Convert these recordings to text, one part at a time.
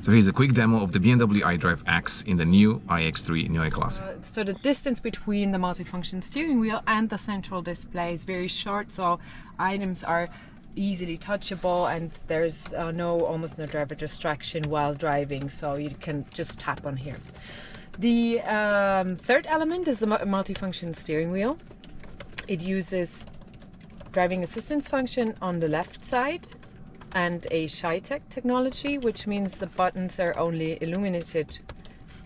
So here's a quick demo of the BMW iDrive X in the new iX3 Neue Klasse. So the distance between the multifunction steering wheel and the central display is very short, so items are easily touchable, and there's almost no driver distraction while driving, so you can just tap on here. The third element is the multifunction steering wheel. It uses driving assistance function on the left side and a Shytech technology, which means the buttons are only illuminated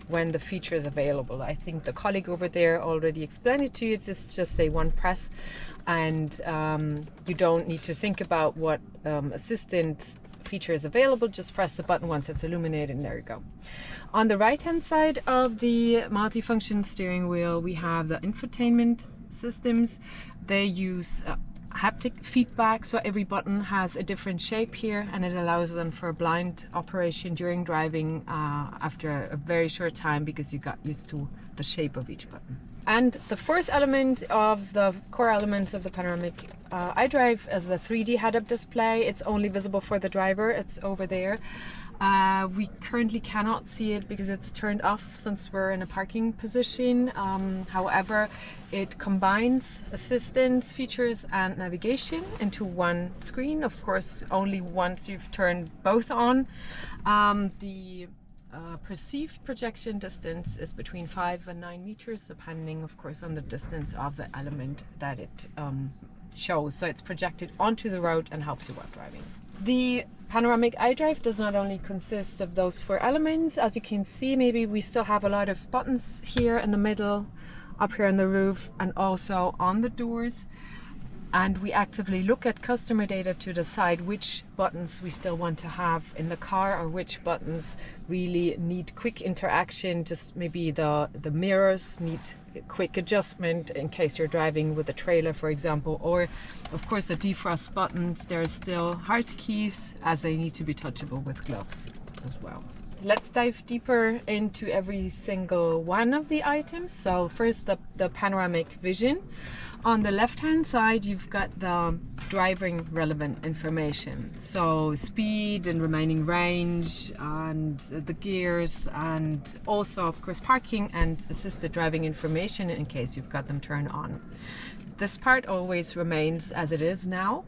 when the feature is available. I think the colleague over there already explained it to you. It's just a one press, and you don't need to think about what assistant feature is available. Just press the button once it's illuminated, and there you go. On the right hand side of the multifunction steering wheel, we have the infotainment systems. They use haptic feedback, so every button has a different shape here, and it allows them for blind operation during driving after a very short time, because you got used to the shape of each button. And the fourth element of the core elements of the Panoramic iDrive is the 3D head-up display. It's only visible for the driver. It's over there. We currently cannot see it because it's turned off since we're in a parking position. However, it combines assistance features and navigation into one screen. Of course, only once you've turned both on. The perceived projection distance is between 5 and 9 meters, depending, of course, on the distance of the element that it shows. So it's projected onto the road and helps you while driving. The Panoramic iDrive does not only consist of those 4 elements. As you can see, maybe we still have a lot of buttons here in the middle, up here on the roof, and also on the doors. And we actively look at customer data to decide which buttons we still want to have in the car, or which buttons really need quick interaction. Just maybe the mirrors need quick adjustment in case you're driving with a trailer, for example. Or of course the defrost buttons, they're still hard keys, as they need to be touchable with gloves as well. Let's dive deeper into every single one of the items. So first up, the panoramic vision. On the left hand side, you've got the driving relevant information. So speed and remaining range, and the gears, and also of course parking and assisted driving information in case you've got them turned on. This part always remains as it is now,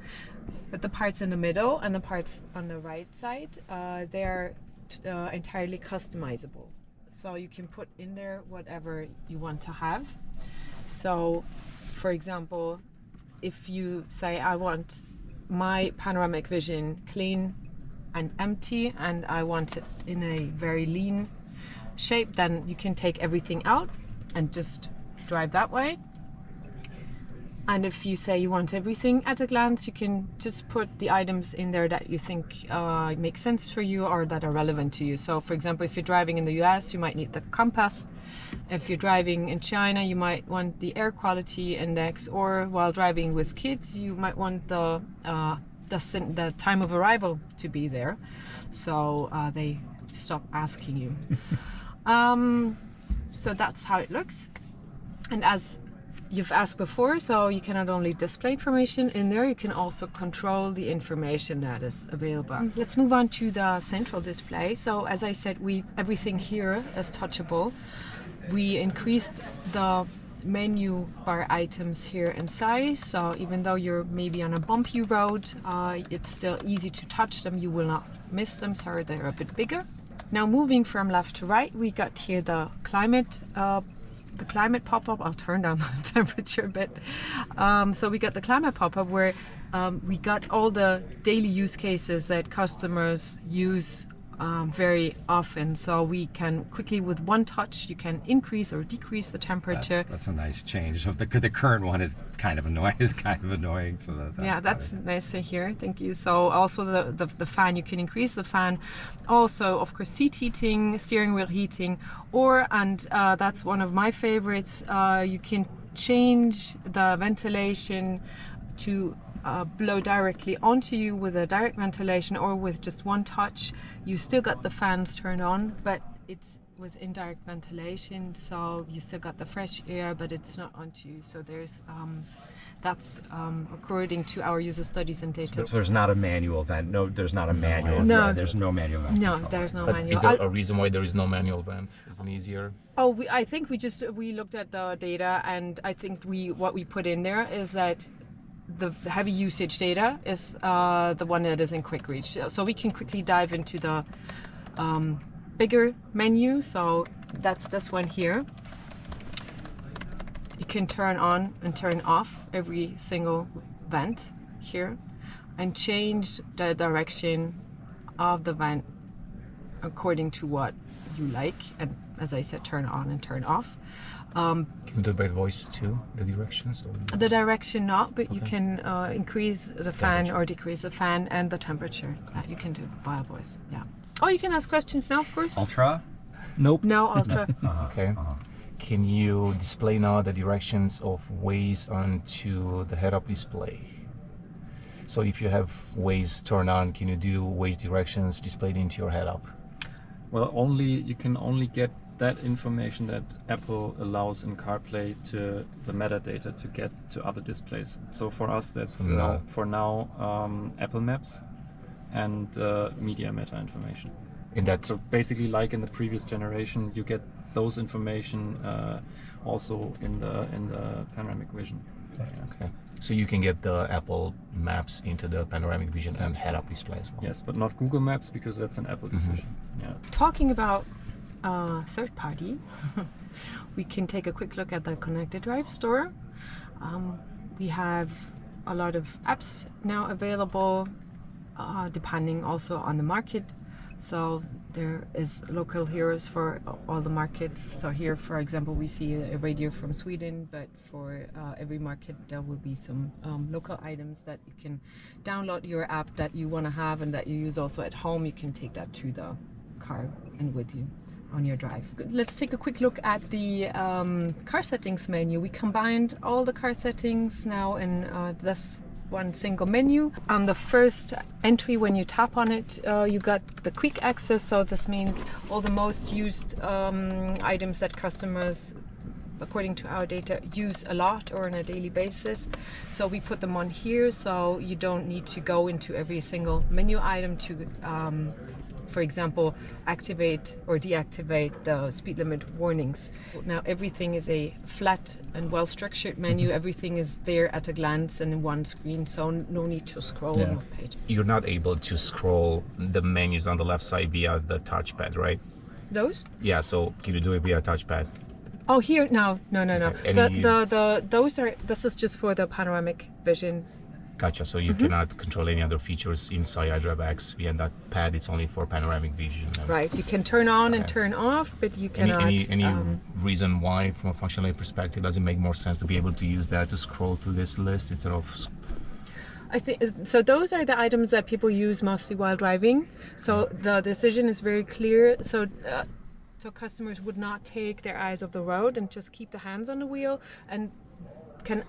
but the parts in the middle and the parts on the right side, they're entirely customizable. So you can put in there whatever you want to have. So for example, if you say, I want my panoramic vision clean and empty, and I want it in a very lean shape, then you can take everything out and just drive that way. And if you say you want everything at a glance, you can just put the items in there that you think make sense for you or that are relevant to you. So for example, if you're driving in the US, you might need the compass. If you're driving in China, you might want the air quality index, or while driving with kids, you might want the time of arrival to be there, so they stop asking you. So that's how it looks. And as you've asked before, so you can not only display information in there, you can also control the information that is available. Let's move on to the central display. So as I said, everything here is touchable. We increased the menu bar items here in size, so even though you're maybe on a bumpy road, it's still easy to touch them. You will not miss them, so they're a bit bigger. Now moving from left to right, we got here the climate pop-up. I'll turn down the temperature a bit. So we got the climate pop-up where we got all the daily use cases that customers use very often. So we can quickly, with one touch, you can increase or decrease the temperature. That's a nice change. The current one is kind of annoying. So that's nice to hear. Thank you. So also the fan, you can increase the fan. Also, of course, seat heating, steering wheel heating, and that's one of my favorites. You can change the ventilation to blow directly onto you with a direct ventilation, or with just one touch. You still got the fans turned on, but it's with indirect ventilation, so you still got the fresh air, but it's not onto you. So there's That's according to our user studies and data. So there's not a manual vent. No, there's not a manual. No. There's no manual vent. No, control. there's no But manual. is there a reason why there is no manual vent? Is it easier? Oh, I think we looked at the data, and I think what we put in there is that the heavy usage data is the one that is in quick reach. So we can quickly dive into the bigger menu. So that's this one here. You can turn on and turn off every single vent here and change the direction of the vent according to what you like, and as I said, turn on and turn off. Can you do it by voice too, the directions? Or? The direction not, but you can increase the fan or decrease the fan and the temperature. That you can do via voice, yeah. Oh, you can ask questions now, of course. Ultra? No, ultra. Okay. Can you display now the directions of Waze onto the head-up display? So if you have Waze turned on, can you do Waze directions displayed into your head-up? Well, you can only get that information that Apple allows in CarPlay to the metadata to get to other displays. So for us, that's for now Apple Maps and media meta information. In that, So basically, like in the previous generation, you get those information also in the panoramic vision. okay. So you can get the Apple Maps into the panoramic vision and head-up display as well. Yes, but not Google Maps because that's an Apple decision. Yeah. Talking about third party, we can take a quick look at the ConnectedDrive store. We have a lot of apps now available, depending also on the market. So there is local heroes for all the markets. So here, for example, we see a radio from Sweden, but for every market there will be some local items that you can download your app that you want to have and that you use also at home. You can take that to the car and with you on your drive. Let's take a quick look at the car settings menu. We combined all the car settings now in this one single menu. On the first entry, when you tap on it, you got the quick access. So this means all the most used items that customers, according to our data, use a lot or on a daily basis. So we put them on here, so you don't need to go into every single menu item to for example, activate or deactivate the speed limit warnings. Now everything is a flat and well-structured menu. Everything is there at a glance and in one screen, so no need to scroll and move page. You're not able to scroll the menus on the left side via the touchpad, right? Those? Yeah, so can you do it via touchpad? Oh, here? No. Okay. This is just for the panoramic vision. Gotcha. So you cannot control any other features inside iDrive X via that pad. It's only for panoramic vision. Right. You can turn on and turn off, but you cannot. Any reason why, from a functionality perspective, does it make more sense to be able to use that to scroll to this list instead of? I think so. Those are the items that people use mostly while driving. So the decision is very clear. So customers would not take their eyes off the road and just keep the hands on the wheel and can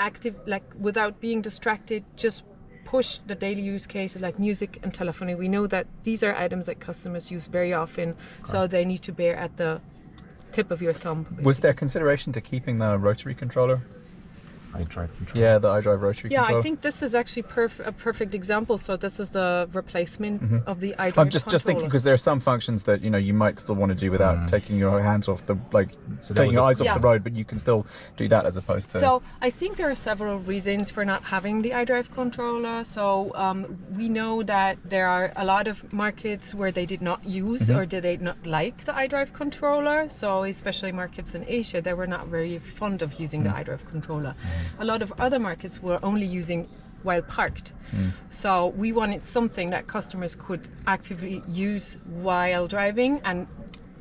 without being distracted, just push the daily use cases like music and telephony. We know that these are items that customers use very often, so they need to bear at the tip of your thumb. Basically. Was there consideration to keeping the rotary controller? iDrive control. Yeah, the iDrive rotary controller. Yeah, I think this is actually a perfect example. So this is the replacement of the iDrive I'm just thinking, because there are some functions that you might still want to do without taking your hands off the taking your eyes off the road, but you can still do that as opposed to. So I think there are several reasons for not having the iDrive controller. So we know that there are a lot of markets where they did not use or did they not like the iDrive controller. So especially markets in Asia, they were not very fond of using the iDrive controller. A lot of other markets were only using while parked. So we wanted something that customers could actively use while driving, and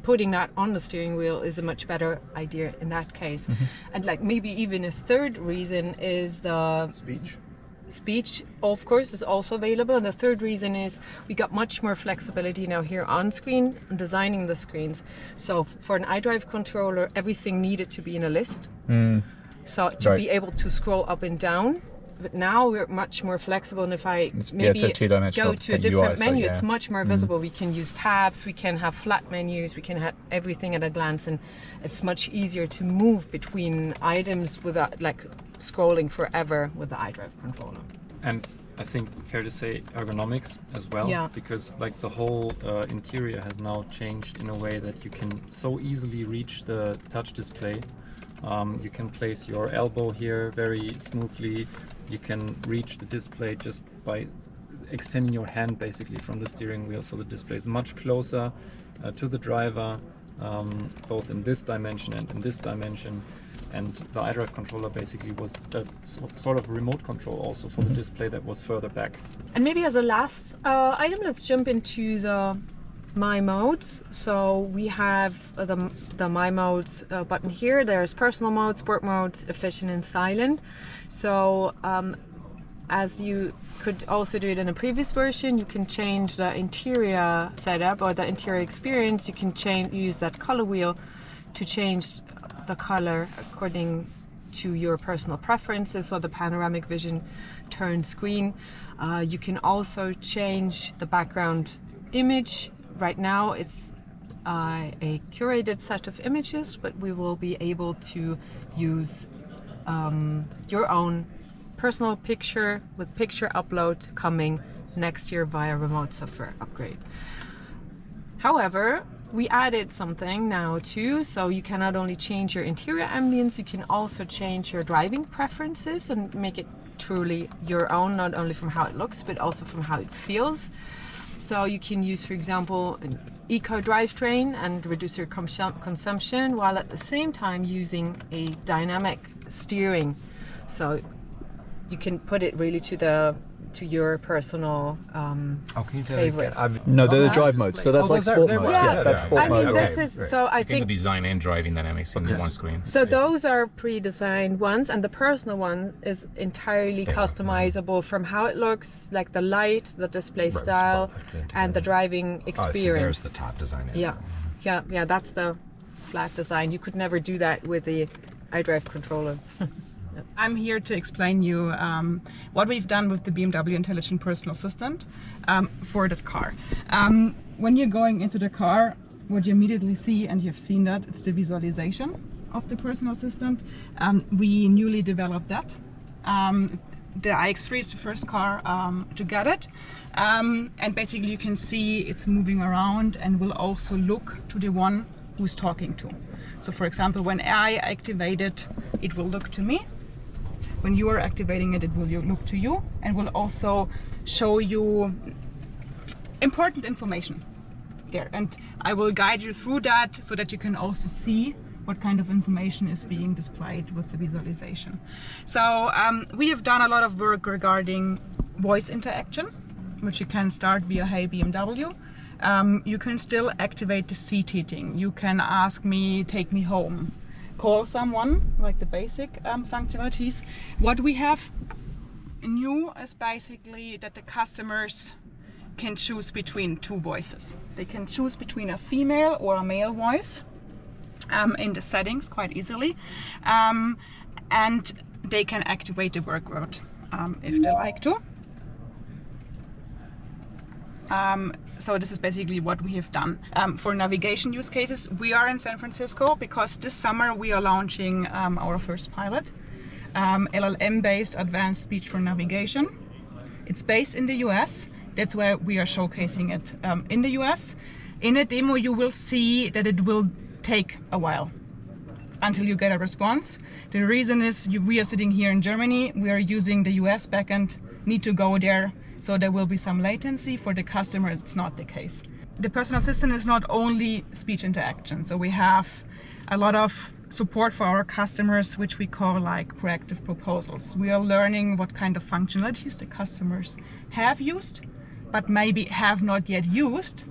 putting that on the steering wheel is a much better idea in that case. And maybe even a third reason is the speech, of course, is also available. And the third reason is we got much more flexibility now here on screen and designing the screens. So for an iDrive controller, everything needed to be in a list. So to be able to scroll up and down but now we're much more flexible. And if I it's maybe a two-dimensional go to a different UI, so menu, yeah. it's much more visible. We can use tabs, we can have flat menus, we can have everything at a glance, and it's much easier to move between items without like scrolling forever with the iDrive controller. And I think fair to say ergonomics as well, Yeah. because like the whole interior has now changed in a way that you can so easily reach the touch display. You can place your elbow here very smoothly. You can reach the display just by extending your hand basically from the steering wheel, so the display is much closer to the driver, both in this dimension and in this dimension. And the iDrive controller basically was a sort of remote control also for the display that was further back. And maybe as a last item, let's jump into the My Modes. So we have the My Modes button here. There's personal mode, sport mode, efficient and silent. So as you could also do it in a previous version, you can change the interior setup or the interior experience. You can use that color wheel to change the color according to your personal preferences, so the panoramic vision turn screen. You can also change the background image. Right now it's a curated set of images, but we will be able to use your own personal picture with picture upload coming next year via remote software upgrade. However, we added something now too, so you can not only change your interior ambience, you can also change your driving preferences and make it truly your own, not only from how it looks but also from how it feels. So you can use, for example, an eco drivetrain and reduce your consumption while at the same time using a dynamic steering. So you can put it really to your personal favorites. No, they're the drive mode, so that's like sport mode. Yeah, That's sport I mean, mode. this is so I You can think do design and driving dynamics in one screen. so. Those are pre-designed ones, and the personal one is entirely customizable from how it looks, like the light, the display style, and the driving experience. There's the top design. Yeah. That's the flat design. You could never do that with the iDrive controller. I'm here to explain you what we've done with the BMW Intelligent Personal Assistant for that car. When you're going into the car, what you immediately see, and you've seen that, it's the visualization of the personal assistant. We newly developed that. The iX3 is the first car to get it. And basically you can see it's moving around and will also look to the one who's talking to. So for example, when I activate it, it will look to me. When you are activating it, it will look to you and will also show you important information there. And I will guide you through that so that you can also see what kind of information is being displayed with the visualization. So we have done a lot of work regarding voice interaction, which you can start via Hey BMW. You can still activate the seat heating. You can ask me, take me home. Call someone, like the basic functionalities. What we have new is basically that the customers can choose between two voices. They can choose between a female or a male voice in the settings quite easily. And they can activate the work mode if they like to. So this is basically what we have done. For navigation use cases, we are in San Francisco because this summer we are launching our first pilot, LLM-based advanced speech for navigation. It's based in the US. That's where we are showcasing it in the US. In a demo, you will see that it will take a while until you get a response. The reason is we are sitting here in Germany. We are using the US backend, need to go there. So there will be some latency. For the customer, it's not the case. The personal assistant is not only speech interaction. So we have a lot of support for our customers, which we call like proactive proposals. We are learning what kind of functionalities the customers have used, but maybe have not yet used,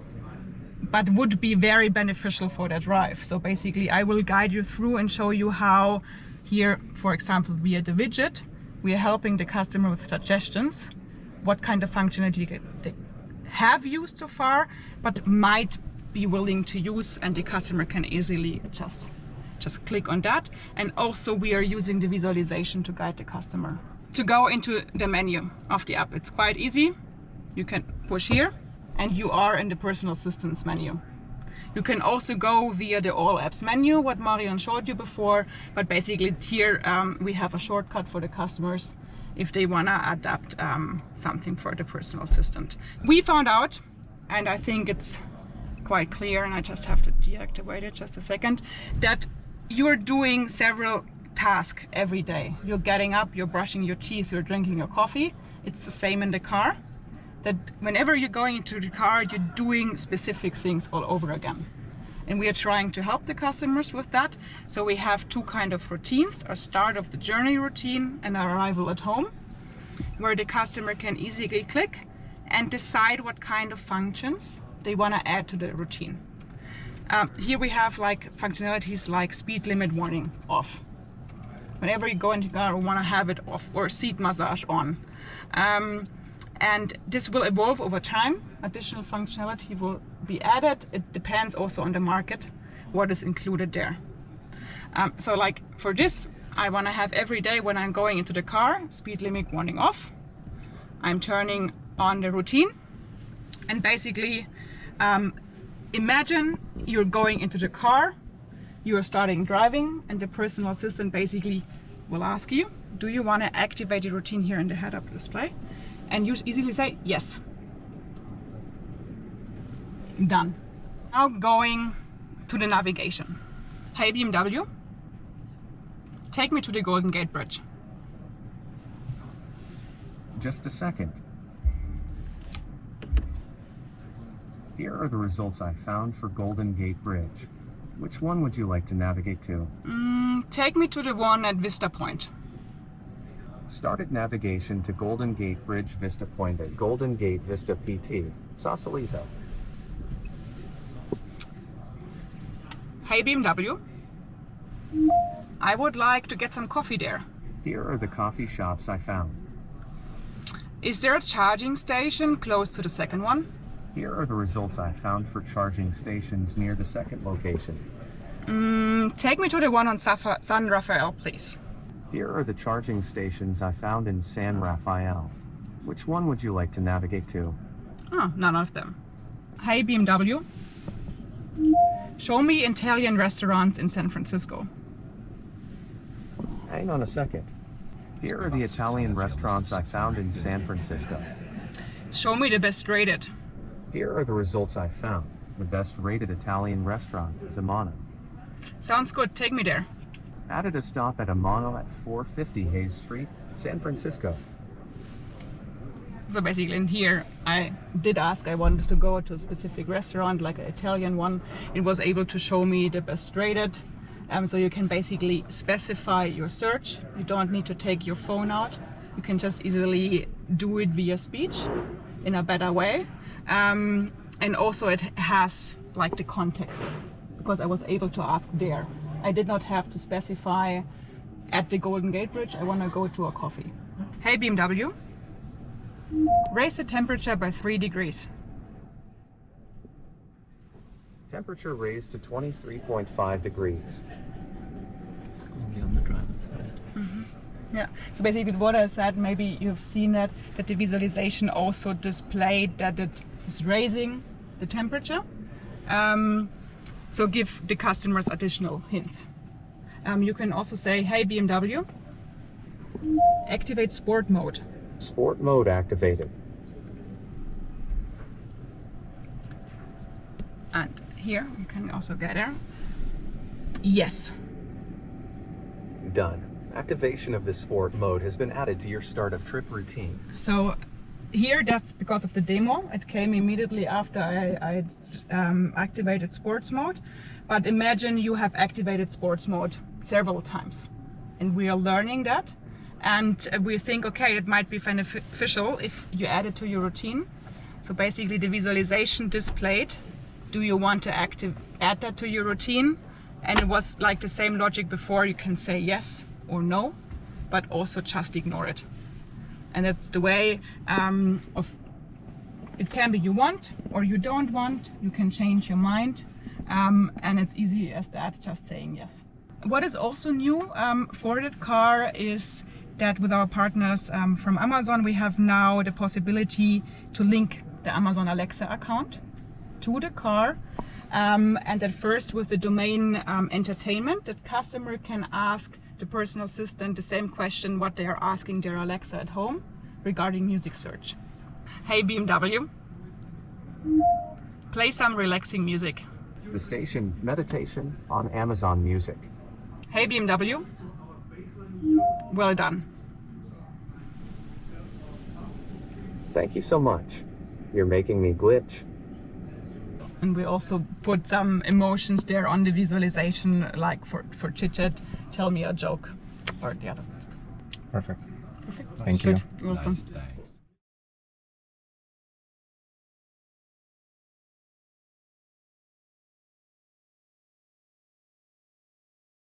but would be very beneficial for their drive. So basically, I will guide you through and show you how here, for example, via the widget, we are helping the customer with suggestions, what kind of functionality they have used so far, but might be willing to use, and the customer can easily just click on that. And also we are using the visualization to guide the customer to go into the menu of the app. It's quite easy. You can push here and you are in the personal assistance menu. You can also go via the all apps menu, what Marion showed you before, but basically here we have a shortcut for the customers if they want to adapt something for the personal assistant. We found out, and I think it's quite clear, and I just have to deactivate it just a second, that you're doing several tasks every day. You're getting up, you're brushing your teeth, you're drinking your coffee. It's the same in the car, that whenever you're going into the car, you're doing specific things all over again. And we are trying to help the customers with that. So we have two kind of routines, our start of the journey routine and our arrival at home, where the customer can easily click and decide what kind of functions they want to add to the routine. Here we have like functionalities like speed limit warning off. Whenever you go into the car, we want to have it off, or seat massage on. And this will evolve over time. Additional functionality will be added. It depends also on the market, what is included there. So like for this, I want to have every day when I'm going into the car, speed limit warning off. I'm turning on the routine, and basically imagine you're going into the car, you're starting driving, and the personal assistant basically will ask you, do you want to activate the routine here in the head-up display? And you easily say yes. Done. Now going to the navigation. Hey BMW, take me to the Golden Gate Bridge. Just a second. Here are the results I found for Golden Gate Bridge. Which one would you like to navigate to? Take me to the one at Vista Point. Started navigation to Golden Gate Bridge Vista Point at Golden Gate Vista PT, Sausalito. Hey BMW, I would like to get some coffee there. Here are the coffee shops I found. Is there a charging station close to the second one? Here are the results I found for charging stations near the second location. Take me to the one on San Rafael, please. Here are the charging stations I found in San Rafael. Which one would you like to navigate to? Oh, none of them. Hey BMW, show me Italian restaurants in San Francisco. Hang on a second. Here are the Italian restaurants I found in San Francisco. Show me the best rated. Here are the results I found. The best rated Italian restaurant is Amano. Sounds good, take me there. Added a stop at Amano at 450 Hayes Street, San Francisco. So basically in here, I did ask, I wanted to go to a specific restaurant, like an Italian one. It was able to show me the best rated. So you can basically specify your search. You don't need to take your phone out. You can just easily do it via speech in a better way. And also it has like the context, because I was able to ask there. I did not have to specify at the Golden Gate Bridge, I want to go to a coffee. Hey BMW, raise the temperature by 3 degrees. Temperature raised to 23.5 degrees. Only on the driver's side. Yeah, so basically what I said, maybe you've seen that the visualization also displayed that it is raising the temperature. So give the customers additional hints. You can also say, hey BMW, activate sport mode. Sport mode activated. And here you can also get there. Yes. Done. Activation of the sport mode has been added to your start of trip routine. So here that's because of the demo. It came immediately after I activated sports mode. But imagine you have activated sports mode several times. And we are learning that. And we think, okay, it might be beneficial if you add it to your routine. So basically the visualization displayed, do you want to add that to your routine? And it was like the same logic before. You can say yes or no, but also just ignore it. And that's the way of it can be you want or you don't want. You can change your mind, and it's easy as that, just saying yes. What is also new for that car is that with our partners from Amazon, we have now the possibility to link the Amazon Alexa account to the car. And at first with the domain entertainment, the customer can ask the personal assistant the same question what they are asking their Alexa at home regarding music search. Hey BMW, play some relaxing music. The station Meditation on Amazon Music. Hey BMW, well done. Thank you so much. You're making me glitch. And we also put some emotions there on the visualization, like for chit-chat, tell me a joke, or the other ones. Perfect. Perfect. Thank you. Good. You're welcome. Nice.